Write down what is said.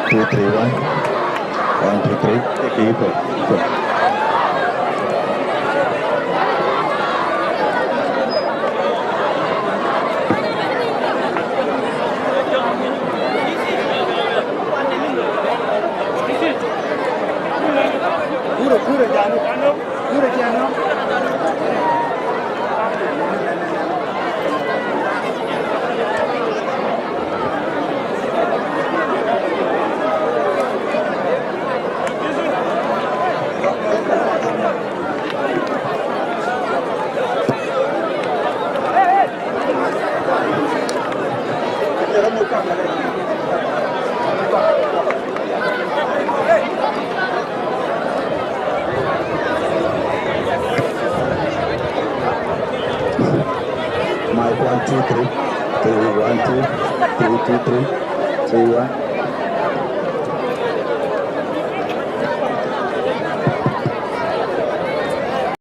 2, 3, 1. 1, 2, 3. Keep it. Good. Pure piano. Mike 1, 2, 3. 3, 1, 2. 3, 2, 3. 3, 1.